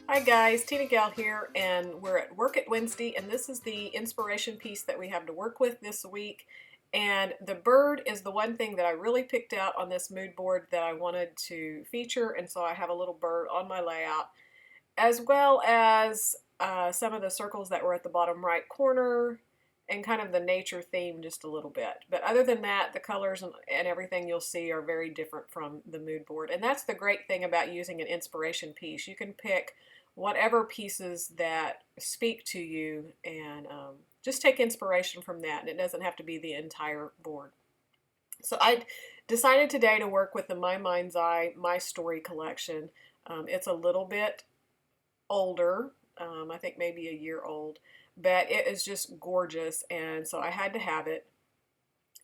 Hi guys, TinaGale here, and we're at Work at Wednesday, and this is the inspiration piece that we have to work with this week. And the bird is the one thing that I really picked out on this mood board that I wanted to feature, and so I have a little bird on my layout, as well as some of the circles that were at the bottom right corner, and kind of the nature theme just a little bit. But other than that, the colors and everything you'll see are very different from the mood board. And that's the great thing about using an inspiration piece. You can pick whatever pieces that speak to you and just take inspiration from that. And it doesn't have to be the entire board. So I decided today to work with the My Mind's Eye My Story collection. It's a little bit older, I think maybe a year old, but it is just gorgeous, and so I had to have it.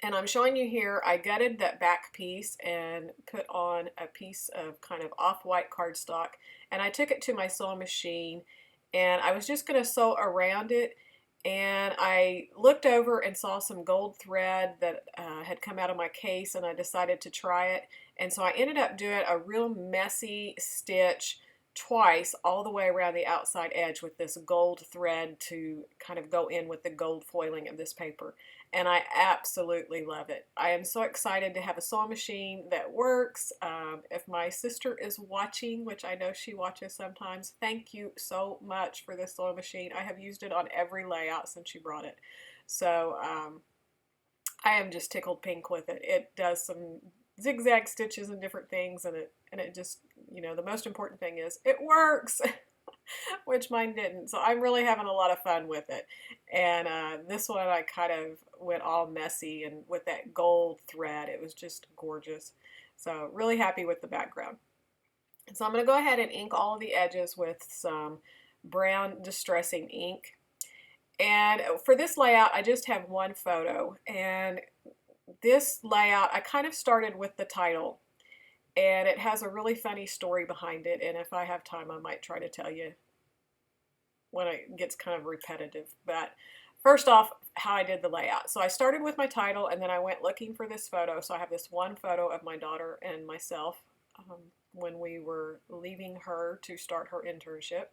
And I'm showing you here, I gutted that back piece and put on a piece of kind of off-white cardstock, and I took it to my sewing machine, and I was just going to sew around it, and I looked over and saw some gold thread that had come out of my case, and I decided to try it. And so I ended up doing a real messy stitch twice all the way around the outside edge with this gold thread to kind of go in with the gold foiling of this paper. And I absolutely love it. I am so excited to have a sewing machine that works. If my sister is watching, which I know she watches sometimes, thank you so much for this sewing machine. I have used it on every layout since she brought it. So I am just tickled pink with it. It does some zigzag stitches and different things, and it just, the most important thing is it works, which mine didn't. So I'm really having a lot of fun with it. And this one I kind of went all messy, and with that gold thread, it was just gorgeous. So really happy with the background. So I'm going to go ahead and ink all of the edges with some brown distressing ink. And for this layout, I just have one photo, and this layout, I kind of started with the title, and it has a really funny story behind it, and if I have time I might try to tell you when it gets kind of repetitive. But first off, how I did the layout. So I started with my title, and then I went looking for this photo. So I have this one photo of my daughter and myself when we were leaving her to start her internship.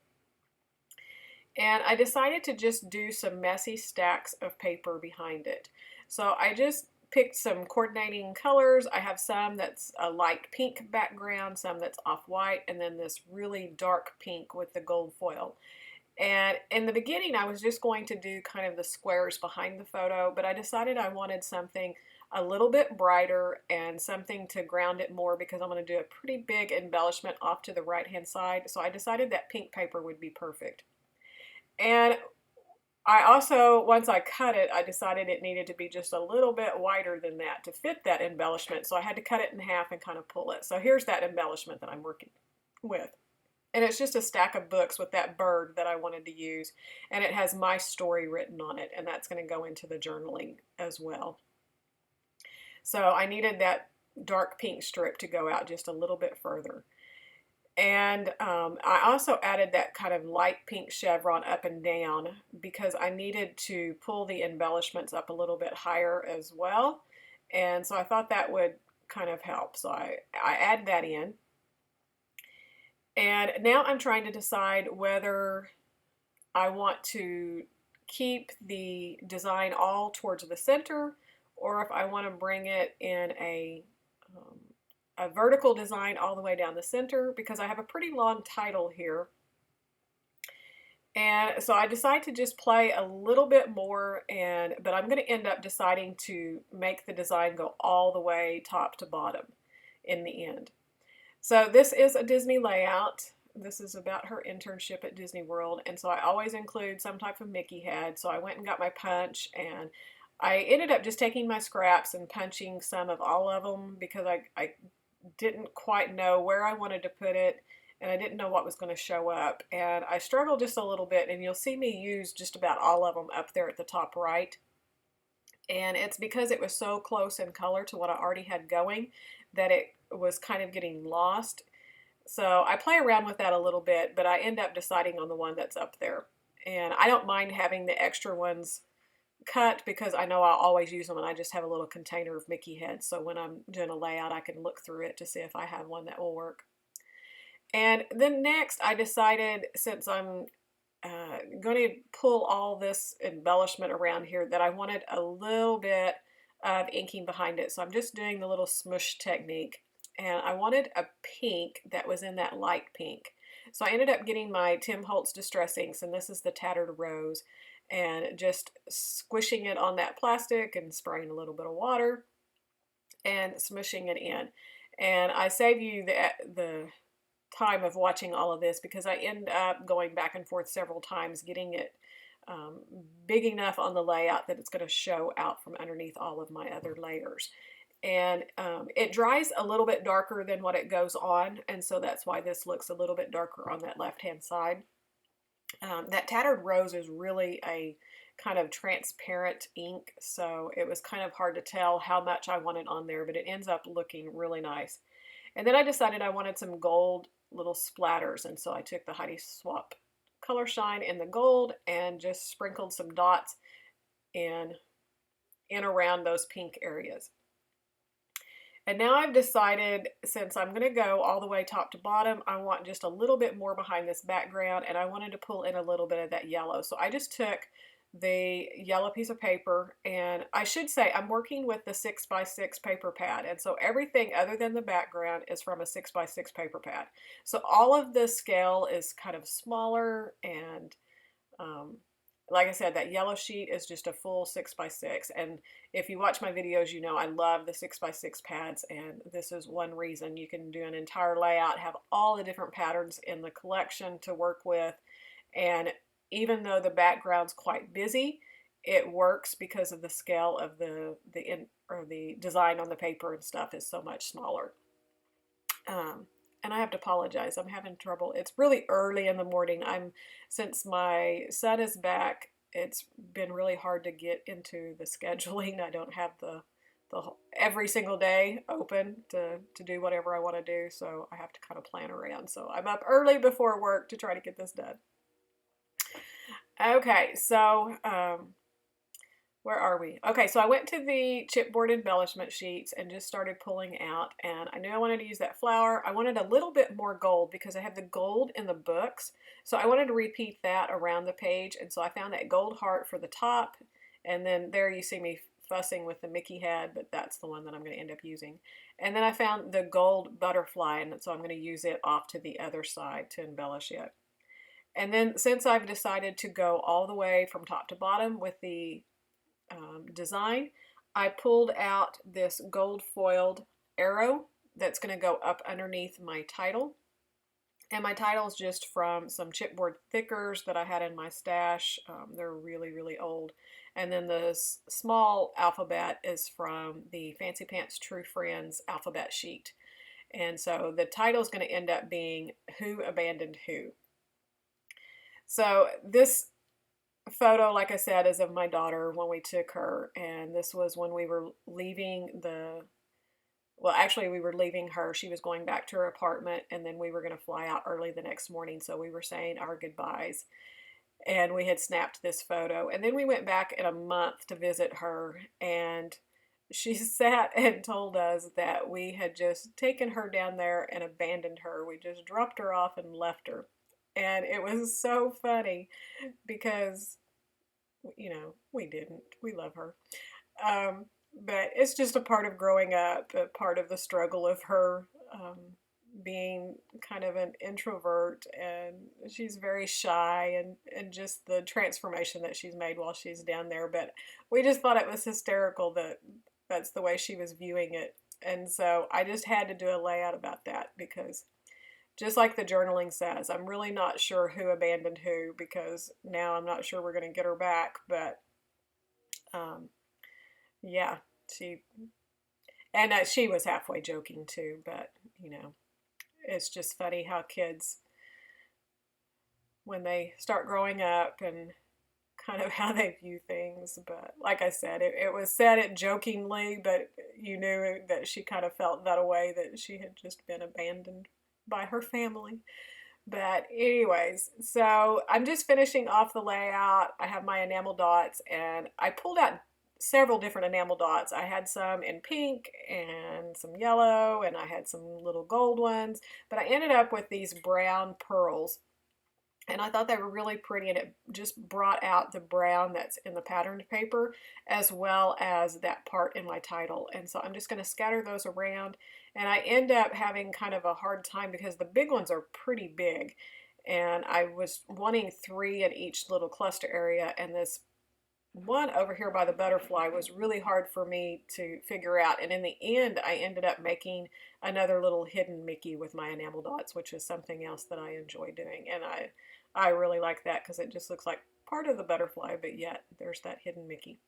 And I decided to just do some messy stacks of paper behind it. So I just picked some coordinating colors. I have some that's a light pink background, some that's off-white, and then this really dark pink with the gold foil. And in the beginning, I was just going to do kind of the squares behind the photo, but I decided I wanted something a little bit brighter and something to ground it more, because I'm going to do a pretty big embellishment off to the right-hand side. So I decided that pink paper would be perfect. And I also, once I cut it, I decided it needed to be just a little bit wider than that to fit that embellishment. So I had to cut it in half and kind of pull it. So here's that embellishment that I'm working with. And it's just a stack of books with that bird that I wanted to use. And it has my story written on it. And that's going to go into the journaling as well. So I needed that dark pink strip to go out just a little bit further. And I also added that kind of light pink chevron up and down because I needed to pull the embellishments up a little bit higher as well. And so I thought that would kind of help. So I add that in. And now I'm trying to decide whether I want to keep the design all towards the center, or if I want to bring it in a vertical design all the way down the center, because I have a pretty long title here. And so I decided to just play a little bit more, but I'm going to end up deciding to make the design go all the way top to bottom in the end. So this is a Disney layout. This is about her internship at Disney World, and so I always include some type of Mickey head. So I went and got my punch, and I ended up just taking my scraps and punching some of all of them, because I didn't quite know where I wanted to put it, and I didn't know what was going to show up. And I struggled just a little bit, and you'll see me use just about all of them up there at the top right. And it's because it was so close in color to what I already had going that it was kind of getting lost. So I play around with that a little bit, but I end up deciding on the one that's up there. And I don't mind having the extra ones cut, because I know I'll always use them, and I just have a little container of Mickey heads, so when I'm doing a layout I can look through it to see if I have one that will work. And then next I decided, since I'm going to pull all this embellishment around here, that I wanted a little bit of inking behind it. So I'm just doing the little smush technique. And I wanted a pink that was in that light pink. So I ended up getting my Tim Holtz Distress Inks, and this is the Tattered Rose, and just squishing it on that plastic and spraying a little bit of water and smushing it in. And I save you the time of watching all of this because I end up going back and forth several times, getting it big enough on the layout that it's going to show out from underneath all of my other layers. And it dries a little bit darker than what it goes on, and so that's why this looks a little bit darker on that left-hand side. That Tattered Rose is really a kind of transparent ink, so it was kind of hard to tell how much I wanted on there, but it ends up looking really nice. And then I decided I wanted some gold little splatters, and so I took the Heidi Swapp Color Shine in the gold and just sprinkled some dots in around those pink areas. And now I've decided, since I'm going to go all the way top to bottom, I want just a little bit more behind this background, and I wanted to pull in a little bit of that yellow. So I just took the yellow piece of paper, and I should say I'm working with the 6x6 paper pad, and so everything other than the background is from a 6x6 paper pad. So all of the scale is kind of smaller, and like I said, that yellow sheet is just a full 6x6. And if you watch my videos, you know I love the 6x6 pads, and this is one reason. You can do an entire layout, have all the different patterns in the collection to work with, and even though the background's quite busy, it works because of the scale of the design on the paper and stuff is so much smaller. And I have to apologize, I'm having trouble. It's really early in the morning. Since my son is back, it's been really hard to get into the scheduling. I don't have the every single day open to do whatever I want to do, so I have to kind of plan around. So I'm up early before work to try to get this done. Okay, so where are we? Okay, so I went to the chipboard embellishment sheets and just started pulling out, and I knew I wanted to use that flower. I wanted a little bit more gold because I have the gold in the books, so I wanted to repeat that around the page, and so I found that gold heart for the top, and then there you see me fussing with the Mickey head, but that's the one that I'm going to end up using. And then I found the gold butterfly, and so I'm going to use it off to the other side to embellish it. And then since I've decided to go all the way from top to bottom with the design, I pulled out this gold foiled arrow that's going to go up underneath my title. And my title is just from some chipboard thickers that I had in my stash. They're really, really old. And then the small alphabet is from the Fancy Pants True Friends alphabet sheet. And so the title is going to end up being Who Abandoned Who. So this photo, like I said, is of my daughter when we took her, and this was when we were leaving well, actually we were leaving her. She was going back to her apartment, and then we were going to fly out early the next morning, so we were saying our goodbyes, and we had snapped this photo. And then we went back in a month to visit her, and she sat and told us that we had just taken her down there and abandoned her. We just dropped her off and left her. And it was so funny because, you know, we didn't. We love her. But it's just a part of growing up, a part of the struggle of her being kind of an introvert. And she's very shy, and just the transformation that she's made while she's down there. But we just thought it was hysterical that that's the way she was viewing it. And so I just had to do a layout about that because, just like the journaling says, I'm really not sure who abandoned who, because now I'm not sure we're going to get her back. But yeah, she was halfway joking too. But you know, it's just funny how kids, when they start growing up, and kind of how they view things. But like I said, it was said it jokingly, but you knew that she kind of felt that way, that she had just been abandoned by her family. But anyways, so I'm just finishing off the layout. I have my enamel dots, and I pulled out several different enamel dots. I had some in pink and some yellow, and I had some little gold ones, but I ended up with these brown pearls. And I thought they were really pretty, and it just brought out the brown that's in the patterned paper as well as that part in my title. And so I'm just going to scatter those around, and I end up having kind of a hard time because the big ones are pretty big, and I was wanting 3 in each little cluster area, and this one over here by the butterfly was really hard for me to figure out. And in the end, I ended up making another little hidden Mickey with my enamel dots, which is something else that I enjoy doing. And I really like that because it just looks like part of the butterfly, but yet there's that hidden Mickey.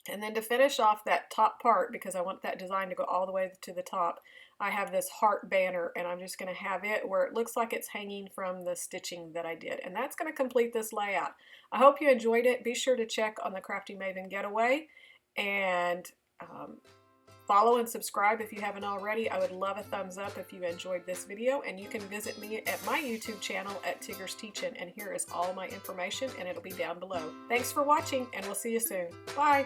And then to finish off that top part, because I want that design to go all the way to the top, I have this heart banner, and I'm just going to have it where it looks like it's hanging from the stitching that I did. And that's going to complete this layout. I hope you enjoyed it. Be sure to check on the Crafty Maven Getaway, and follow and subscribe if you haven't already. I would love a thumbs up if you enjoyed this video, and you can visit me at my YouTube channel at Tigger's Teachin', and here is all my information, and it'll be down below. Thanks for watching, and we'll see you soon. Bye!